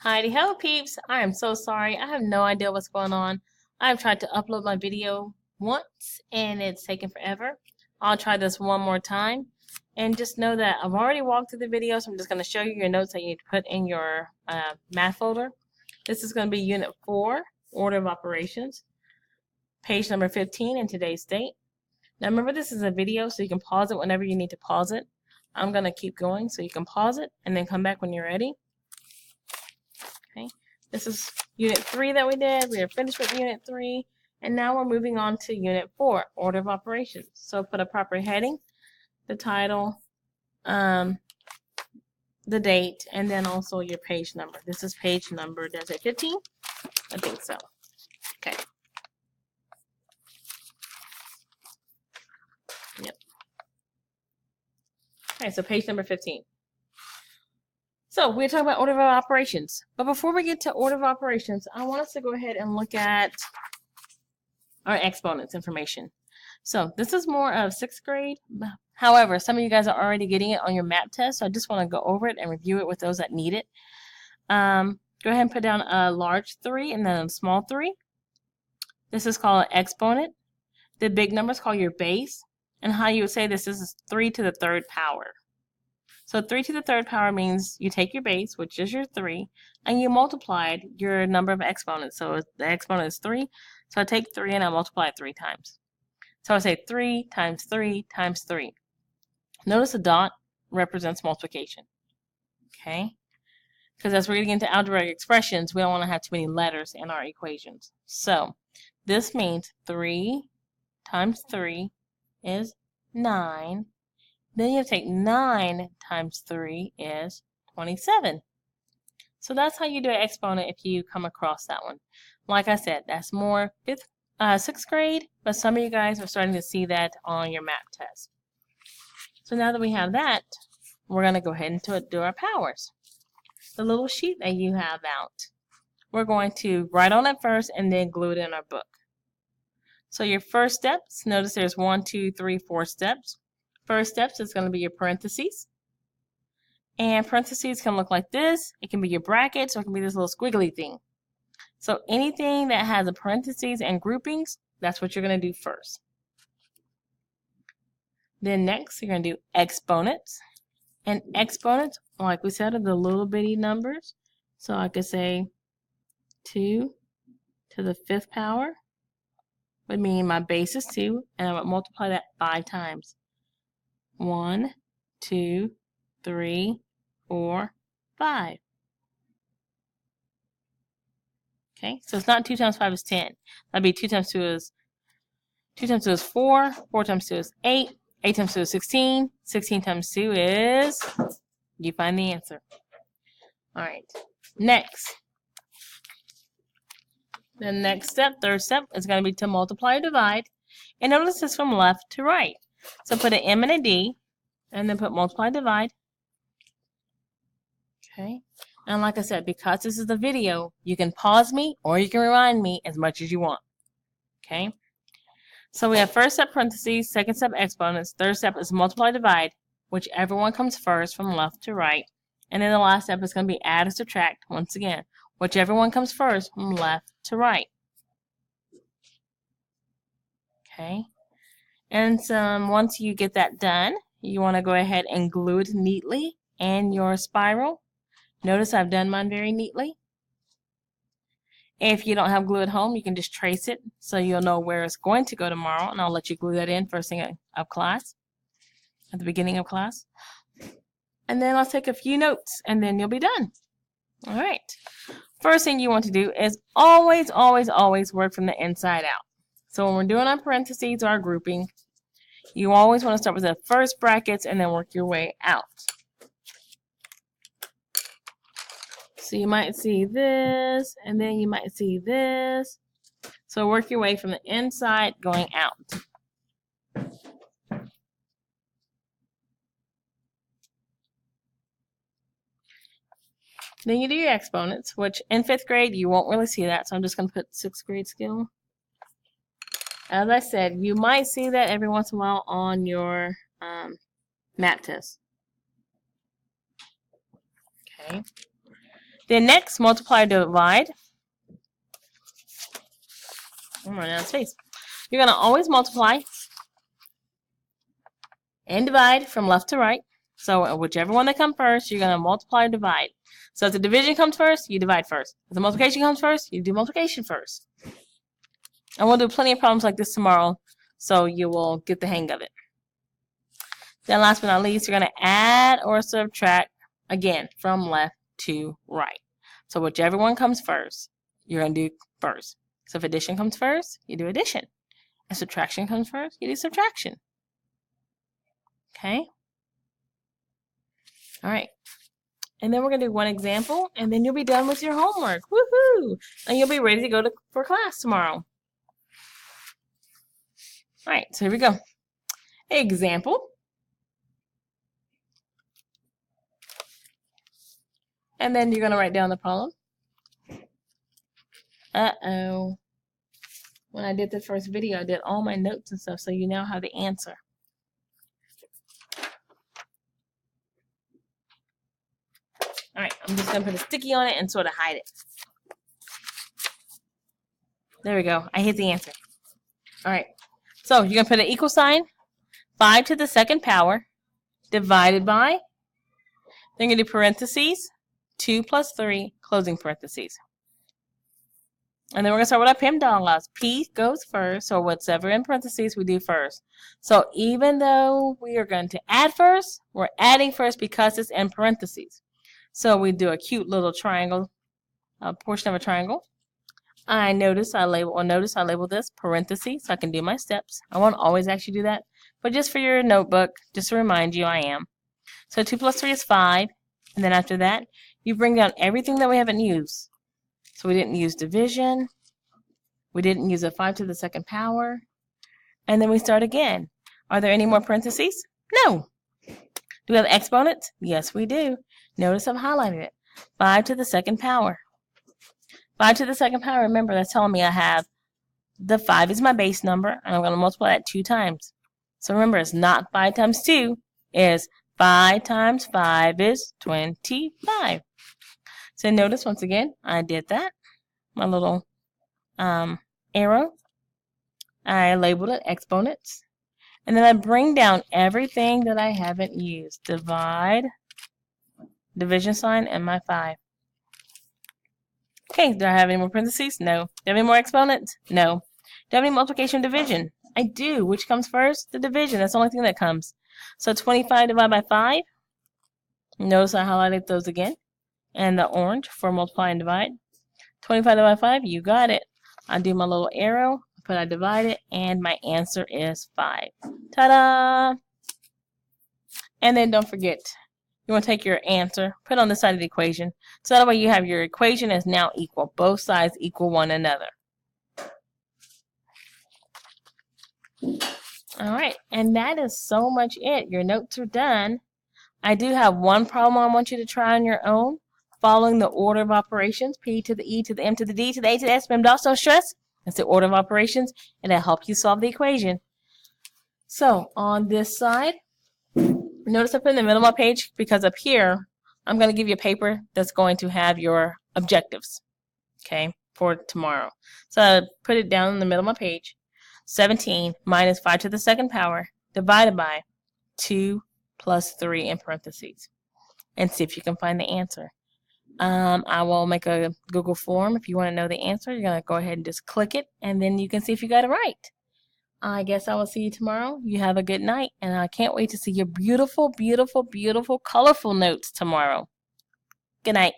Heidi ho peeps, I am so sorry. I have no idea what's going on. I've tried to upload my video once and it's taken forever. I'll try this one more time. And just know that I've already walked through the video, so I'm just going to show you your notes that you need to put in your math folder. This is going to be Unit 4, Order of Operations, page number 15 in today's date. Now remember, this is a video, so you can pause it whenever you need to pause it. I'm going to keep going so you can pause it and then come back when you're ready. Okay, this is Unit 3 that we did. We are finished with Unit 3, and now we're moving on to Unit 4, Order of Operations. So put a proper heading, the title, the date, and then also your page number. This is page number, does it 15? I think so. Okay. Yep. Okay, so page number 15. So we're talking about order of operations. But before we get to order of operations, I want us to go ahead and look at our exponents information. So this is more of 6th grade. However, some of you guys are already getting it on your map test, so I just want to go over it and review it with those that need it. Go ahead and put down a large 3 and then a small 3. This is called an exponent. The big number is called your base. And how you would say this is 3 to the 3rd power. So 3 to the 3rd power means you take your base, which is your 3, and you multiplied your number of exponents. So the exponent is 3. So I take 3 and I multiply it 3 times. So I say 3 times 3 times 3. Notice the dot represents multiplication. Okay? Because as we're getting into algebraic expressions, we don't want to have too many letters in our equations. So this means 3 times 3 is 9. Then you have to take 9 times 3 is 27. So that's how you do an exponent if you come across that one. Like I said, that's more 6th grade, but some of you guys are starting to see that on your map test. So now that we have that, we're going to go ahead and do our powers. The little sheet that you have out, we're going to write on it first and then glue it in our book. So your first steps, notice there's 1, 2, 3, 4 steps. First steps is going to be your parentheses. And parentheses can look like this. It can be your brackets, or it can be this little squiggly thing. So anything that has a parentheses and groupings, that's what you're going to do first. Then next, you're going to do exponents. And exponents, like we said, are the little bitty numbers. So I could say 2 to the 5th power would mean my base is 2, and I would multiply that 5 times. 1, 2, 3, 4, 5. Okay, so it's not 2 times 5 is 10. That'd be 2 times 2 is 4, 4 times 2 is 8, 8 times 2 is 16, 16 times 2 is, you find the answer. All right, next. The next step, third step, is going to be to multiply or divide. And notice this from left to right. So put an M and a D, and then put multiply, divide. Okay. And like I said, because this is a video, you can pause me or you can rewind me as much as you want. Okay. So we have first step parentheses, second step exponents, third step is multiply, divide, whichever one comes first from left to right. And then the last step is going to be add or subtract, once again, whichever one comes first from left to right. Okay. And once you get that done, you want to go ahead and glue it neatly in your spiral. Notice I've done mine very neatly. If you don't have glue at home, you can just trace it so you'll know where it's going to go tomorrow, and I'll let you glue that in first thing of class, at the beginning of class. And then I'll take a few notes, and then you'll be done. All right. First thing you want to do is always, always, always work from the inside out. So when we're doing our parentheses or our grouping, you always want to start with the first brackets and then work your way out. So you might see this, and then you might see this. So work your way from the inside going out. Then you do your exponents, which in 5th grade you won't really see that, so I'm just going to put 6th grade skill. As I said, you might see that every once in a while on your map test. Okay. Then next, multiply or divide. I'm running out of space. You're going to always multiply and divide from left to right. So whichever one that comes first, you're going to multiply or divide. So if the division comes first, you divide first. If the multiplication comes first, you do multiplication first. And we'll do plenty of problems like this tomorrow, so you will get the hang of it. Then last but not least, you're going to add or subtract, again, from left to right. So whichever one comes first, you're going to do first. So if addition comes first, you do addition. If subtraction comes first, you do subtraction. Okay? All right. And then we're going to do one example, and then you'll be done with your homework. Woohoo! And you'll be ready to go for class tomorrow. All right, so here we go. Example. And then you're going to write down the problem. Uh-oh. When I did the first video, I did all my notes and stuff, so you now have the answer. All right, I'm just going to put a sticky on it and sort of hide it. There we go. I hit the answer. All right. So you're going to put an equal sign, 5 to the second power, divided by, then you're going to do parentheses, 2 plus 3, closing parentheses. And then we're going to start with our PEMDAS laws. P goes first, so whatever in parentheses we do first. So even though we are going to add first, we're adding first because it's in parentheses. So we do a cute little triangle, a portion of a triangle. Notice I label this parentheses so I can do my steps. I won't always actually do that, but just for your notebook, just to remind you I am. So 2 plus 3 is 5, and then after that, you bring down everything that we haven't used. So we didn't use division, we didn't use a 5 to the second power, and then we start again. Are there any more parentheses? No. Do we have exponents? Yes, we do. Notice I've highlighted it. 5 to the second power. 5 to the second power, remember, that's telling me I have the 5 is my base number, and I'm going to multiply that 2 times. So remember, it's not 5 times 2, it's 5 times 5 is 25. So notice, once again, I did that. My little arrow. I labeled it exponents. And then I bring down everything that I haven't used. Divide, division sign, and my 5. Okay, do I have any more parentheses? No. Do I have any more exponents? No. Do I have any multiplication division? I do. Which comes first? The division. That's the only thing that comes. So 25 divided by 5. Notice I highlighted those again. And the orange for multiply and divide. 25 divided by 5, you got it. I do my little arrow, put I divide it, and my answer is 5. Ta-da! And then don't forget, you want to take your answer, put it on the side of the equation. So that way you have your equation is now equal. Both sides equal one another. All right, and that is so much it. Your notes are done. I do have one problem I want you to try on your own, following the order of operations, P to the E to the M to the D to the A to the S, PEMDAS, don't stress. It's the order of operations, and it'll help you solve the equation. So on this side, notice I put in the middle of my page because up here, I'm going to give you a paper that's going to have your objectives, okay, for tomorrow. So I put it down in the middle of my page. 17 minus 5 to the second power divided by 2 plus 3 in parentheses. And see if you can find the answer. I will make a Google form. If you want to know the answer, you're going to go ahead and just click it, and then you can see if you got it right. I guess I will see you tomorrow. You have a good night, and I can't wait to see your beautiful, beautiful, beautiful, colorful notes tomorrow. Good night.